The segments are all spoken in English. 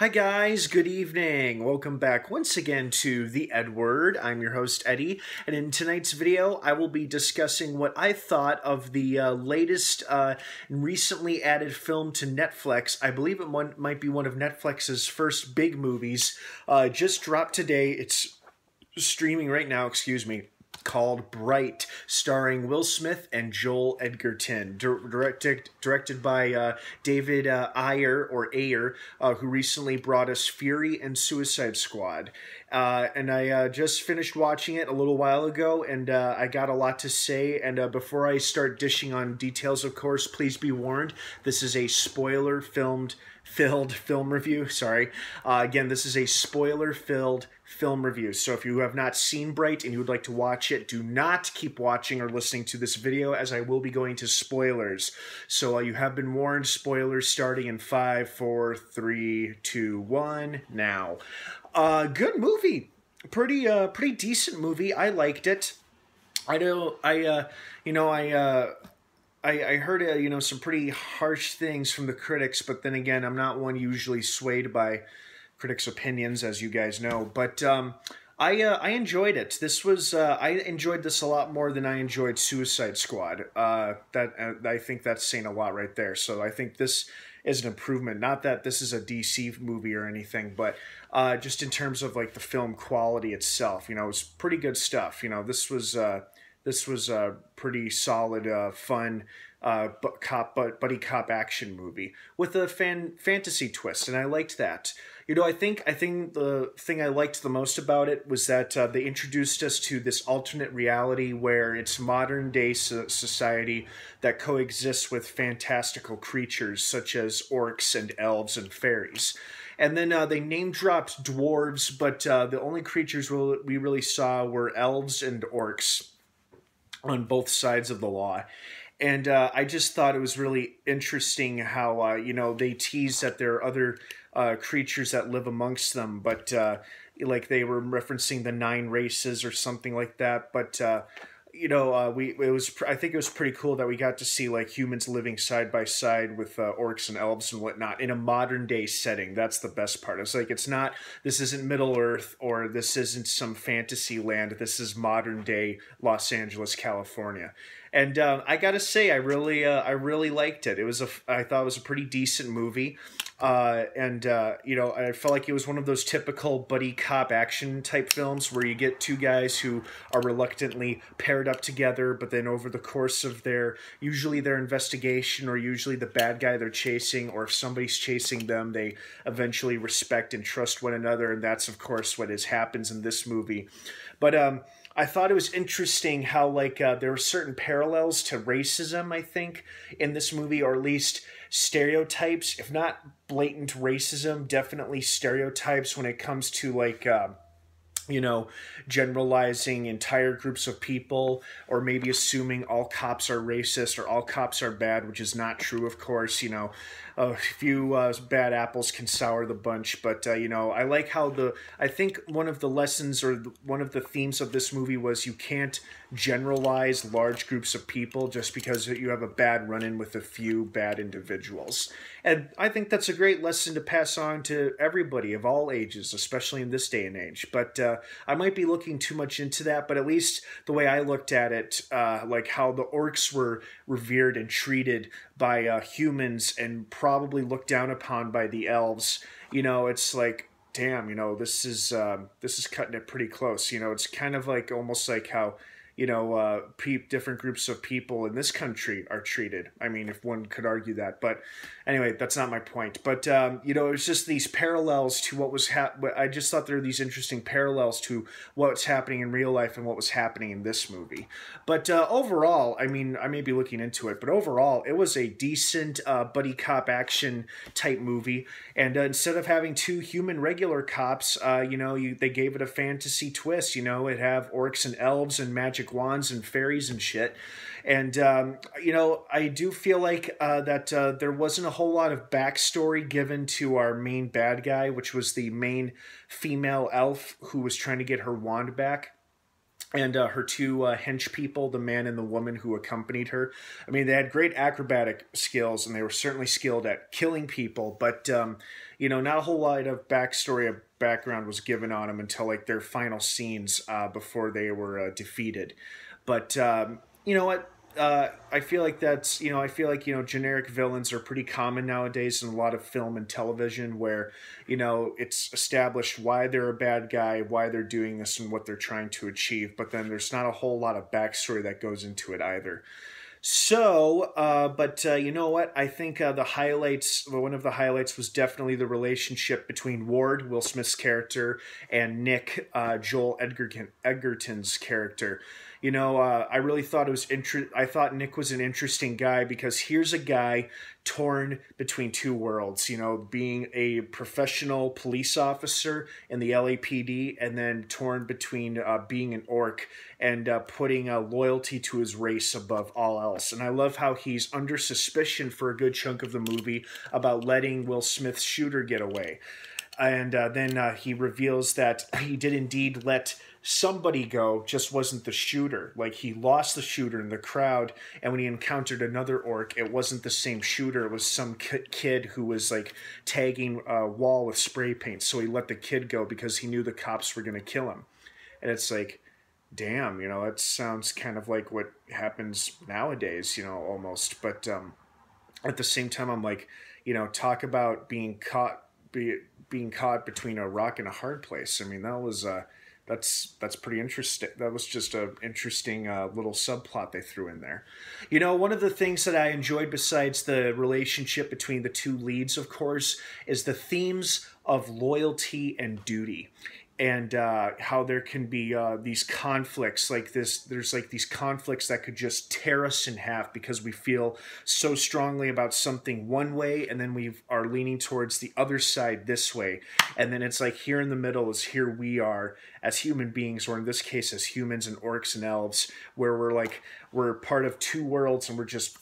Hi guys, good evening. Welcome back once again to the EdWord. I'm your host Eddie, and in tonight's video I will be discussing what I thought of the latest and recently added film to Netflix. I believe it might be one of Netflix's first big movies. Just dropped today. It's streaming right now, excuse me, called Bright, starring Will Smith and Joel Edgerton, directed by David Ayer, who recently brought us Fury and Suicide Squad. And I just finished watching it a little while ago, and I got a lot to say. And before I start dishing on details, of course, please be warned, this is a spoiler-filled film review. Sorry. Again, this is a spoiler-filled film review. So if you have not seen Bright and you would like to watch it, do not keep watching or listening to this video, as I will be going to spoilers. So you have been warned. Spoilers starting in 5, 4, 3, 2, 1, now. Good movie. Pretty decent movie. I liked it. I heard some pretty harsh things from the critics, but then again, I'm not one usually swayed by critics' opinions, as you guys know. But I enjoyed it. I enjoyed this a lot more than I enjoyed Suicide Squad. I think that's saying a lot right there. So I think this is an improvement. Not that this is a DC movie or anything, but just in terms of like the film quality itself, it's pretty good stuff. This was a pretty solid, fun buddy cop action movie with a fantasy twist, and I liked that. I think the thing I liked the most about it was that they introduced us to this alternate reality where it's modern day society that coexists with fantastical creatures such as orcs and elves and fairies. And then they name-dropped dwarves, but the only creatures we really saw were elves and orcs on both sides of the law. And I just thought it was really interesting how, they tease that there are other creatures that live amongst them, but like they were referencing the 9 races or something like that. But I think it was pretty cool that we got to see like humans living side by side with orcs and elves and whatnot in a modern day setting. That's the best part. It's like, this isn't Middle Earth or this isn't some fantasy land. This is modern day Los Angeles, California. And I gotta say, I really liked it. I thought it was a pretty decent movie. I felt like it was one of those typical buddy cop action type films where you get two guys who are reluctantly paired up together, but then over the course of usually their investigation, or usually the bad guy they're chasing, or if somebody's chasing them, they eventually respect and trust one another, and that's of course what happens in this movie. But I thought it was interesting how there were certain parallels to racism, I think, in this movie, or at least stereotypes, if not blatant racism, definitely stereotypes when it comes to generalizing entire groups of people, or maybe assuming all cops are racist or all cops are bad, which is not true, of course. A few bad apples can sour the bunch, but I like how I think one of the lessons or one of the themes of this movie was you can't generalize large groups of people just because you have a bad run-in with a few bad individuals. And I think that's a great lesson to pass on to everybody of all ages, especially in this day and age. But I might be looking too much into that, but at least the way I looked at it, like how the orcs were revered and treated by humans and probably looked down upon by the elves, it's like, damn, this is cutting it pretty close. It's kind of like almost like how different groups of people in this country are treated. I mean, if one could argue that, but anyway, that's not my point. But it was just these parallels to what was I just thought there were these interesting parallels to what's happening in real life and what was happening in this movie. But overall, I mean, I may be looking into it, but overall, it was a decent buddy cop action type movie. And instead of having 2 human regular cops, they gave it a fantasy twist. It have orcs and elves and magic wands and fairies and shit. And I do feel like that there wasn't a whole lot of backstory given to our main bad guy, which was the main female elf who was trying to get her wand back. and her two hench people, the man and the woman who accompanied her. I mean, they had great acrobatic skills, and they were certainly skilled at killing people, but, not a whole lot of backstory or background was given on them until, like, their final scenes before they were defeated. But, you know what? I feel like generic villains are pretty common nowadays in a lot of film and television where, it's established why they're a bad guy, why they're doing this, and what they're trying to achieve. But then there's not a whole lot of backstory that goes into it either. So, you know what? I think one of the highlights was definitely the relationship between Ward, Will Smith's character, and Nick, Joel Edgerton's character. I really thought I thought Nick was an interesting guy because here's a guy torn between two worlds, being a professional police officer in the LAPD and then torn between being an orc and putting loyalty to his race above all else. And I love how he's under suspicion for a good chunk of the movie about letting Will Smith's shooter get away. And then he reveals that he did indeed let somebody go, just wasn't the shooter. Like, he lost the shooter in the crowd, and when he encountered another orc, it wasn't the same shooter. It was some kid who was, like, tagging a wall with spray paint. So he let the kid go because he knew the cops were going to kill him. And it's like, damn, that sounds kind of like what happens nowadays, almost. But at the same time, I'm like, talk about being caught between a rock and a hard place. I mean, that was that's pretty interesting. That was just an interesting little subplot they threw in there. One of the things that I enjoyed besides the relationship between the two leads, of course, is the themes of loyalty and duty. And how there can be these conflicts like this. There's like these conflicts that could just tear us in half because we feel so strongly about something one way, and then we are leaning towards the other side this way. And then it's like here in the middle is here we are as human beings, or in this case as humans and orcs and elves, where we're part of two worlds and we're just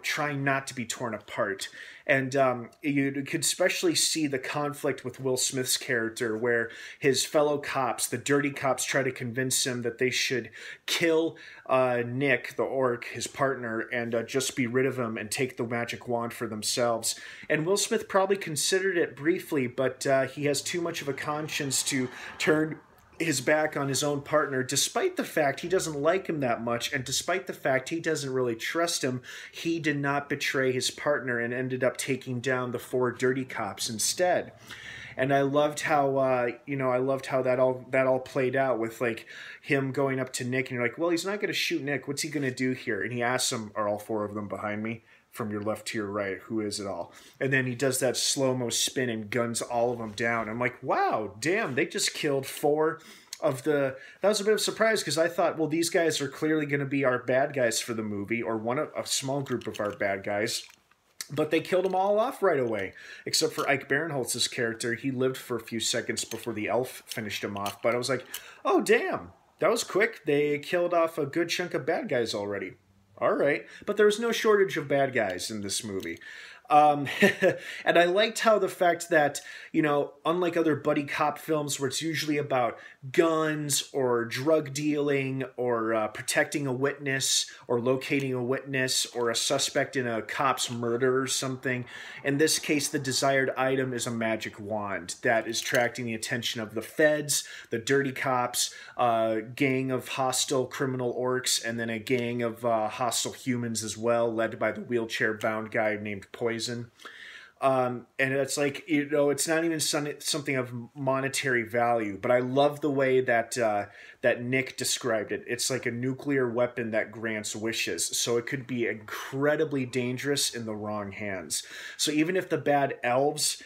trying not to be torn apart. And you could especially see the conflict with Will Smith's character where his fellow cops, the dirty cops, try to convince him that they should kill Nick, the orc, his partner, and just be rid of him and take the magic wand for themselves. And Will Smith probably considered it briefly, but he has too much of a conscience to turn his back on his own partner, despite the fact he doesn't like him that much, and despite the fact he doesn't really trust him. He did not betray his partner and ended up taking down the 4 dirty cops instead. And I loved how that all played out with like him going up to Nick and you're like, well, he's not going to shoot Nick. What's he going to do here? And he asks him, are all 4 of them behind me? From your left to your right, who is it all? And then he does that slow-mo spin and guns all of them down. I'm like, wow, damn, they just killed 4 of the... That was a bit of a surprise because I thought, well, these guys are clearly going to be our bad guys for the movie, or a small group of our bad guys. But they killed them all off right away, except for Ike Barinholtz's character. He lived for a few seconds before the elf finished him off. But I was like, oh, damn, that was quick. They killed off a good chunk of bad guys already. All right, but there was no shortage of bad guys in this movie. And I liked how the fact that, unlike other buddy cop films where it's usually about guns or drug dealing or protecting a witness or locating a witness or a suspect in a cop's murder or something, in this case, the desired item is a magic wand that is attracting the attention of the feds, the dirty cops, a gang of hostile criminal orcs, and then a gang of hostile humans as well, led by the wheelchair-bound guy named Poison. And it's like, it's not even something of monetary value, but I love the way that that Nick described it. It's like a nuclear weapon that grants wishes, so it could be incredibly dangerous in the wrong hands. So even if the bad elves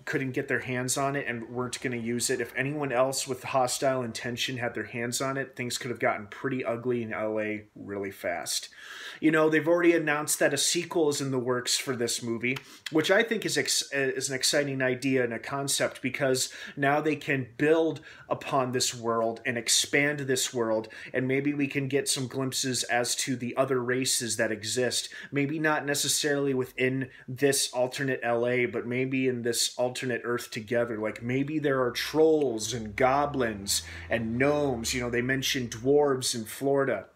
couldn't get their hands on it and weren't going to use it, if anyone else with hostile intention had their hands on it, things could have gotten pretty ugly in LA really fast. They've already announced that a sequel is in the works for this movie, which I think is an exciting idea and a concept, because now they can build upon this world and expand this world, and maybe we can get some glimpses as to the other races that exist. Maybe not necessarily within this alternate LA, but maybe in in this alternate Earth together. Like maybe there are trolls and goblins and gnomes. You know, they mentioned dwarves in Florida.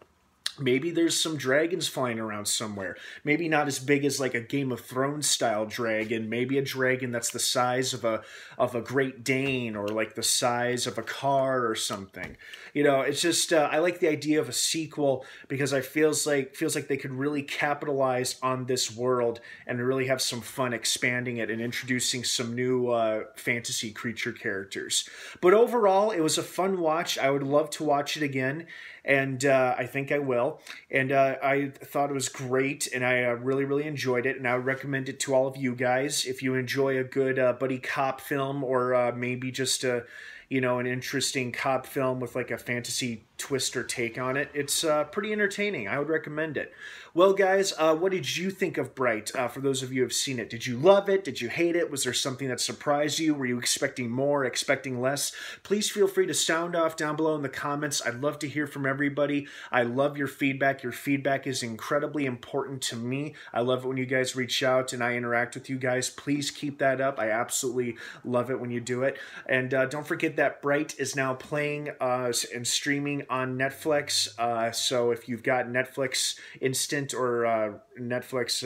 Maybe there's some dragons flying around somewhere. Maybe not as big as like a Game of Thrones style dragon. Maybe a dragon that's the size of a Great Dane, or like the size of a car or something. You know, it's just I like the idea of a sequel because I feels like they could really capitalize on this world and really have some fun expanding it and introducing some new fantasy creature characters. But overall, it was a fun watch. I would love to watch it again, and I think I will. And I thought it was great, and I really, really enjoyed it, and I would recommend it to all of you guys. If you enjoy a good buddy cop film, or maybe just a, you know, an interesting cop film with like a fantasy twist or take on it, it's pretty entertaining. I would recommend it. Well, guys, what did you think of Bright? For those of you who have seen it, did you love it? Did you hate it? Was there something that surprised you? Were you expecting more, expecting less? Please feel free to sound off down below in the comments. I'd love to hear from everybody. I love your feedback. Your feedback is incredibly important to me. I love it when you guys reach out and I interact with you guys. Please keep that up. I absolutely love it when you do it. And don't forget that Bright is now playing and streaming on Netflix. So if you've got Netflix Instant or Netflix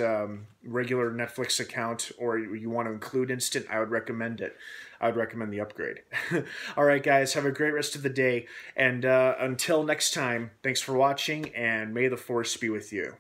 regular Netflix account, or you want to include Instant, I would recommend it. I would recommend the upgrade. All right, guys, have a great rest of the day. And until next time, thanks for watching, and may the Force be with you.